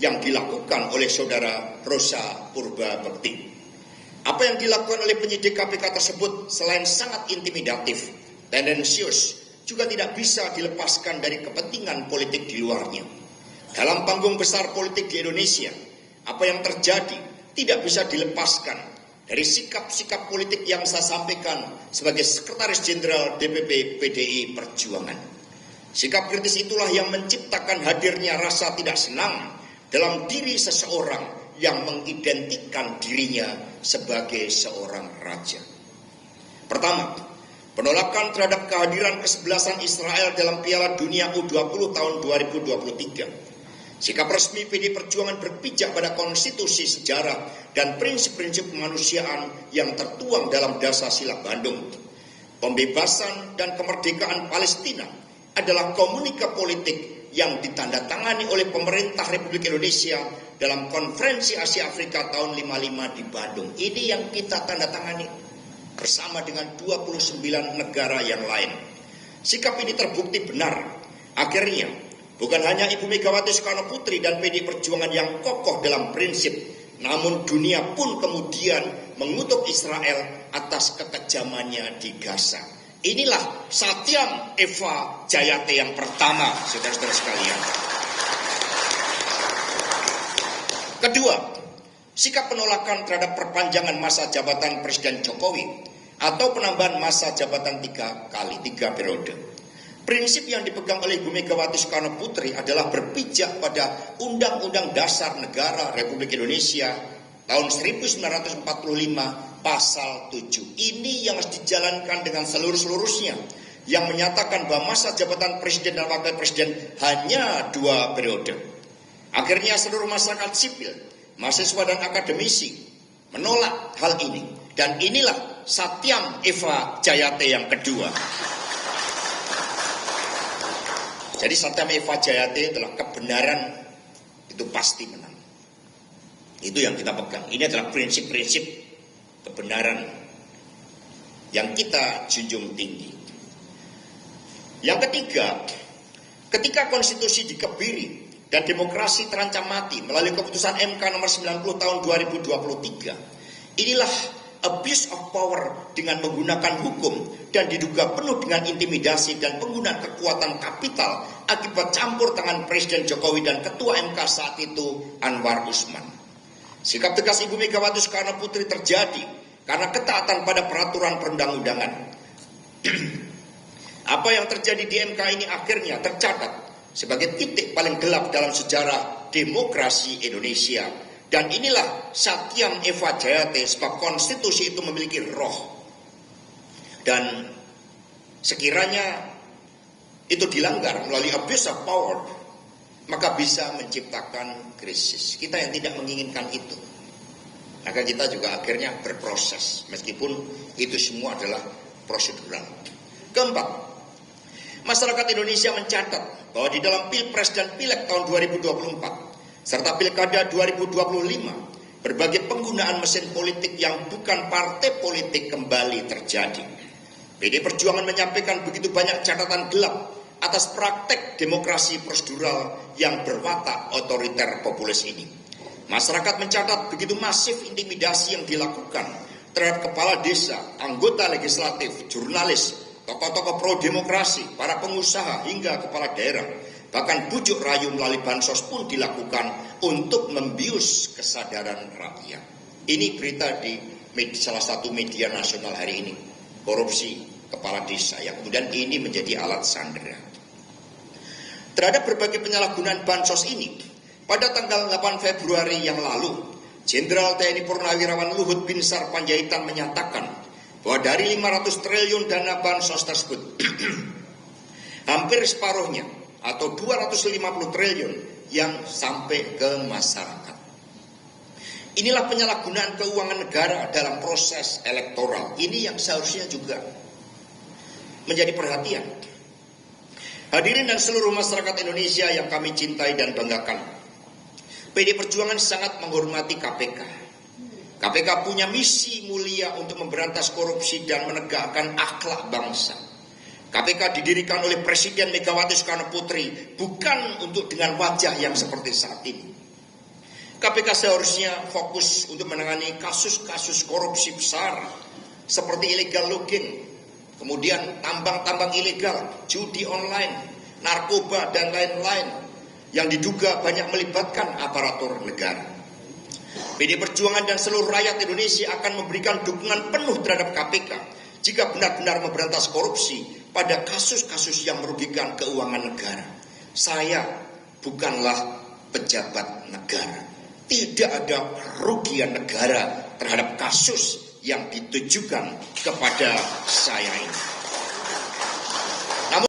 yang dilakukan oleh saudara Rosa Purbabekti. Apa yang dilakukan oleh penyidik KPK tersebut selain sangat intimidatif, tendensius, juga tidak bisa dilepaskan dari kepentingan politik di luarnya. Dalam panggung besar politik di Indonesia, apa yang terjadi tidak bisa dilepaskan dari sikap-sikap politik yang saya sampaikan sebagai Sekretaris Jenderal DPP PDI Perjuangan. Sikap kritis itulah yang menciptakan hadirnya rasa tidak senang dalam diri seseorang yang mengidentikan dirinya sebagai seorang raja. Pertama, penolakan terhadap kehadiran kesebelasan Israel dalam Piala Dunia U20 tahun 2023. Sikap resmi PD Perjuangan berpijak pada konstitusi sejarah dan prinsip-prinsip kemanusiaan yang tertuang dalam Dasar-Sila Bandung. Pembebasan dan kemerdekaan Palestina adalah komunika politik yang ditandatangani oleh pemerintah Republik Indonesia dalam Konferensi Asia Afrika tahun 55 di Bandung. Ini yang kita tandatangani bersama dengan 29 negara yang lain. Sikap ini terbukti benar. Akhirnya, bukan hanya Ibu Megawati Soekarno Putri dan PD Perjuangan yang kokoh dalam prinsip, namun dunia pun kemudian mengutuk Israel atas kekejamannya di Gaza. Inilah Satyam Eva Jayate yang pertama, saudara-saudara sekalian. Kedua, sikap penolakan terhadap perpanjangan masa jabatan Presiden Jokowi atau penambahan masa jabatan 3 periode. Prinsip yang dipegang oleh Ibu Megawati Soekarno Putri adalah berpijak pada Undang-Undang Dasar Negara Republik Indonesia tahun 1945 pasal 7. Ini yang harus dijalankan dengan seluruh-seluruhnya, yang menyatakan bahwa masa jabatan presiden dan wakil presiden hanya 2 periode. Akhirnya seluruh masyarakat sipil, mahasiswa dan akademisi menolak hal ini. Dan inilah Satyam Eva Jayate yang kedua. Jadi Satyam Eva Jayate adalah kebenaran itu pasti menang. Itu yang kita pegang. Ini adalah prinsip-prinsip kebenaran yang kita junjung tinggi. Yang ketiga, ketika konstitusi dikebiri dan demokrasi terancam mati melalui keputusan MK nomor 90 tahun 2023, inilah abuse of power dengan menggunakan hukum dan diduga penuh dengan intimidasi dan penggunaan kekuatan kapital akibat campur tangan Presiden Jokowi dan Ketua MK saat itu Anwar Usman. Sikap tegas Ibu Megawati Soekarno Putri terjadi karena ketaatan pada peraturan perundang-undangan. Apa yang terjadi di MK ini akhirnya tercatat sebagai titik paling gelap dalam sejarah demokrasi Indonesia. Dan inilah Satyam Eva Jayate, sebab konstitusi itu memiliki roh. Dan sekiranya itu dilanggar melalui abuse of power, maka bisa menciptakan krisis. Kita yang tidak menginginkan itu, maka kita juga akhirnya berproses, meskipun itu semua adalah prosedural. Keempat, masyarakat Indonesia mencatat bahwa di dalam Pilpres dan Pileg tahun 2024 serta Pilkada 2025, berbagai penggunaan mesin politik yang bukan partai politik kembali terjadi. PD Perjuangan menyampaikan begitu banyak catatan gelap atas praktek demokrasi prosedural yang berwatak otoriter populis ini. Masyarakat mencatat begitu masif intimidasi yang dilakukan terhadap kepala desa, anggota legislatif, jurnalis, tokoh-tokoh pro-demokrasi, para pengusaha, hingga kepala daerah. Bahkan bujuk rayu melalui bansos pun dilakukan untuk membius kesadaran rakyat. Ini berita di salah satu media nasional hari ini. Korupsi kepala desa yang kemudian ini menjadi alat sandera. Terhadap berbagai penyalahgunaan bansos ini, pada tanggal 8 Februari yang lalu, Jenderal TNI Purnawirawan Luhut Binsar Panjaitan menyatakan bahwa dari 500 triliun dana bansos tersebut, hampir separuhnya atau 250 triliun yang sampai ke masyarakat. Inilah penyalahgunaan keuangan negara dalam proses elektoral. Ini yang seharusnya juga menjadi perhatian. Hadirin dan seluruh masyarakat Indonesia yang kami cintai dan banggakan, PD Perjuangan sangat menghormati KPK. KPK punya misi mulia untuk memberantas korupsi dan menegakkan akhlak bangsa. KPK didirikan oleh Presiden Megawati Soekarno Putri bukan untuk dengan wajah yang seperti saat ini. KPK seharusnya fokus untuk menangani kasus-kasus korupsi besar seperti illegal logging, kemudian tambang-tambang ilegal, judi online, narkoba, dan lain-lain yang diduga banyak melibatkan aparatur negara. PD Perjuangan dan seluruh rakyat Indonesia akan memberikan dukungan penuh terhadap KPK jika benar-benar memberantas korupsi pada kasus-kasus yang merugikan keuangan negara. Saya bukanlah pejabat negara. Tidak ada kerugian negara terhadap kasus yang ditujukan kepada saya ini.